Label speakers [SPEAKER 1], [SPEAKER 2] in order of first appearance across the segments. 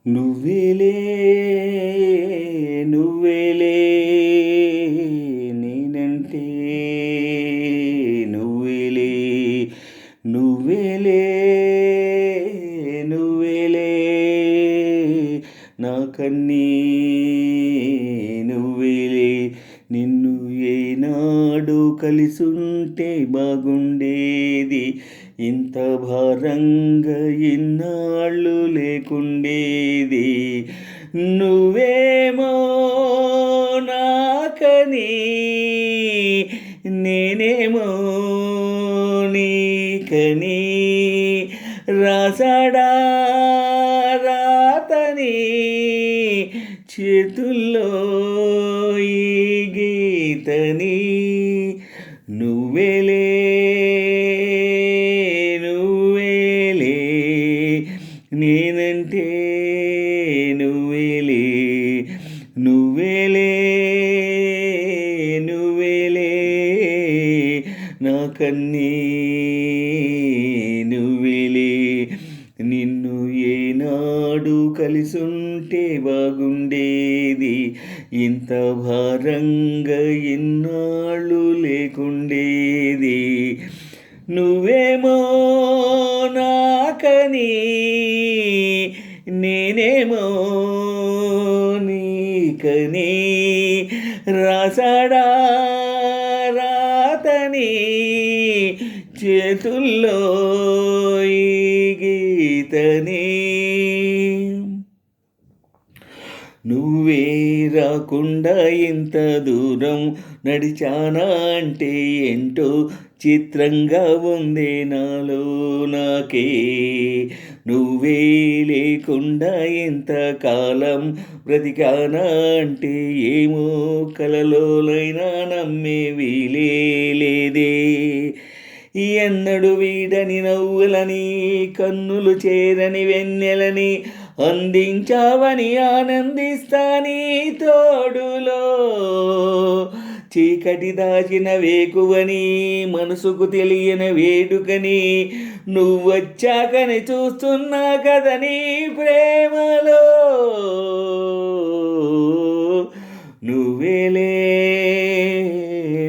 [SPEAKER 1] నువ్వేలే నువ్వేలే నేనంటే నువ్వేలే నువ్వేలే నువ్వేలే నాకన్నీ నువ్వేలే నిన్ను ఏనాడు కలిసుంటే బాగుండేది ఇంత భారంగా ఇన్నాళ్ళు లేకుండేది నువ్వేమో నాకని నేనేమో నీకని రాసాడా రాతని చేతుల్లో ఈ గీతని నువ్వేలే నువ్వేలే నేనంటే నువ్వేలే నువ్వేలే నువ్వేలే నాకన్నీ నువ్వేలే నిన్ను ఏనాడు కలిసుంటే బాగుండేది ఇంత భారంగా ఇన్నాళ్ళు లేకుండేది నువ్వేమో నాకని నేనేమో నీకని రాసాడా రాతని చేతుల్లో ఈ గీతని నువ్వే రాకుండా ఇంత దూరం నడిచానా అంటే ఏంటో చిత్రంగా ఉందే నాలో నాకే నువ్వే లేకుండా ఇంతకాలం బ్రతికానా అంటే ఏమో కలలోనైనా నమ్మేవి లేదే ఎన్నడు వీడని నవ్వులని కన్నులు చేరని వెన్నెలని అందించావని ఆనందిస్తానీ తోడులో చీకటి దాచిన వేకువని మనసుకు తెలియని వేడుకని నువ్వొచ్చాకని చూస్తున్నా కదని ప్రేమలో నువ్వేలే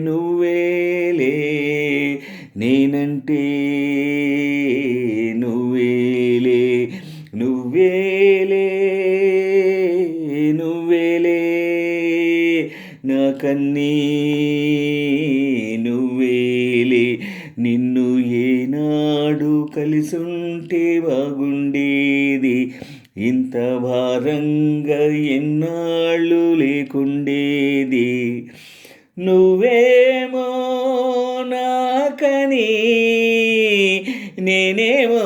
[SPEAKER 1] నువ్వేలే నేనంటే నువ్వేలే నువ్వేలే నువ్వేలే నాకన్నీ నువ్వేలే నిన్ను ఏనాడు కలిసుంటే బాగుండేది ఇంత భారంగా ఎన్నాళ్ళు లేకుండేది నువ్వేమో నాకని నేనేమో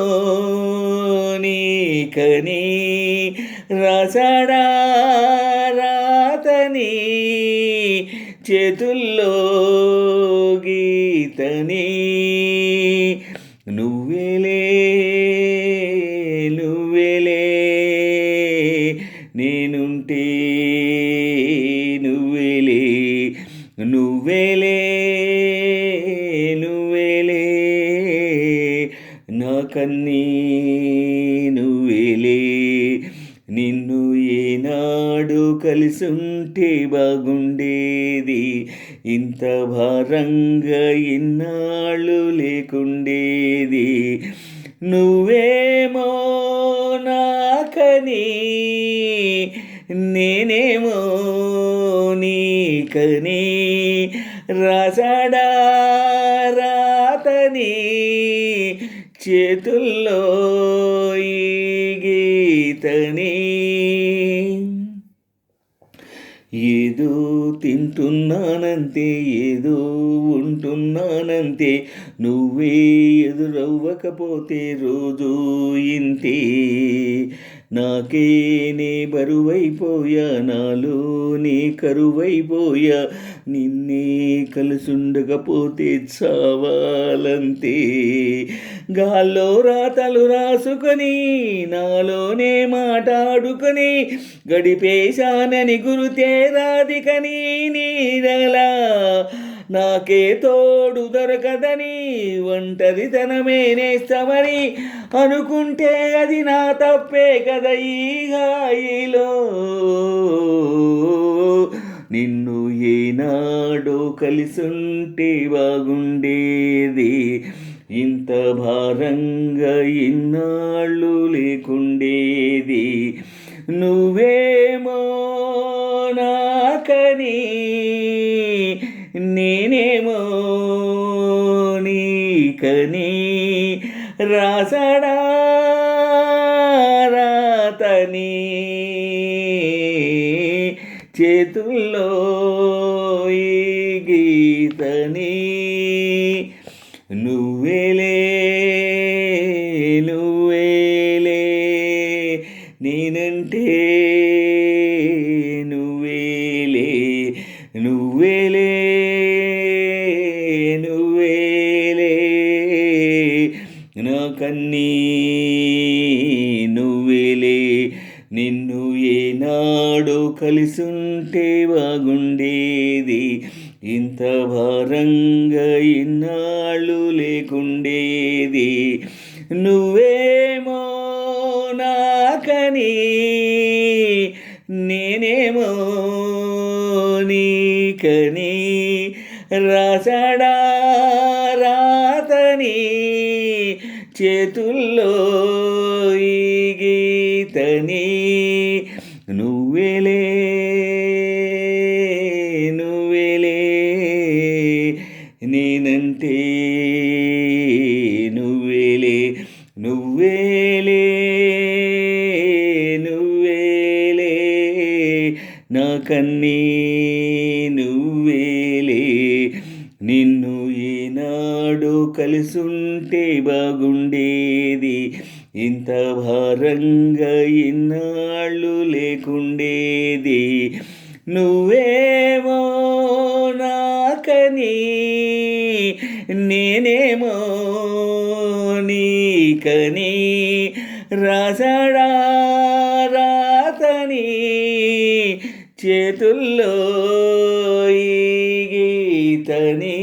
[SPEAKER 1] నీకని రాసాడా రాతని చేతుల్లో గీతని నువ్వేలే నువ్వేలే నేనుంటే నువ్వేలే నువ్వేలే నువ్వేలే నాకన్నీ నువ్వేలే నిన్ను ఏనాడు కలిసుంటే బాగుండేది ఇంత భారంగా ఇన్నాళ్ళు లేకుండేది నువ్వేమో నాకని నేనేమో నీకని రాసాడా రాతని చేతుల్లో ఈ గీతని ఏదో తింటున్నానంతే ఏదో ఉంటున్నానంతే నువ్వే ఎదురవ్వకపోతే రోజు ఇంతే నాకేనే బరువైపోయా నాలోనే కరువైపోయా నిన్నే కలిసుండకపోతే చావాలంతే గాల్లో రాతలు రాసుకొని నాలోనే మాట్లాడుకొని గడిపేశానని గురుతేరాదికని నీడలా నాకే తోడు దొరకదని ఒంటరితనమే నేస్తమని అనుకుంటే అది నా తప్పే కదా ఈ హాయిలో. నిన్ను ఏనాడో కలిసుంటే బాగుండేది, ఇంత భారంగా ఇన్నాళ్ళు లేకుండేది. నువ్వేమో నాకని నేనేమో నీకని రాసడా రాతని చేతుల్లో ఈ గీతని నువ్వేలే నువ్వేలే నేనంటే నువ్వేలే నువ్వేలే నువ్వేలే నాకన్నీ నువ్వేలే. నిన్ను ఏనాడు కలిసుంటే బాగుండేది, ఇంత భారంగా ఇన్నాళ్ళు లేకుండేది. నువ్వేమో నాకని నేనేమో నీకని రాసడా రాతని చేతుల్లో ఈ గీతని నువ్వేలే నువ్వేలే నేనంటే నువ్వేలే నువ్వేలే నువ్వేలే నాకన్నీ నువ్వేలే. నిన్ను ఏనాడు కలిసుంటే బాగుండేది, ఇంత భారంగా ఇన్నాళ్ళు లేకుండేది. నువ్వేమో నాకని నేనేమో నీకని రాసడా రాతని చేతుల్లో ఈ గీతని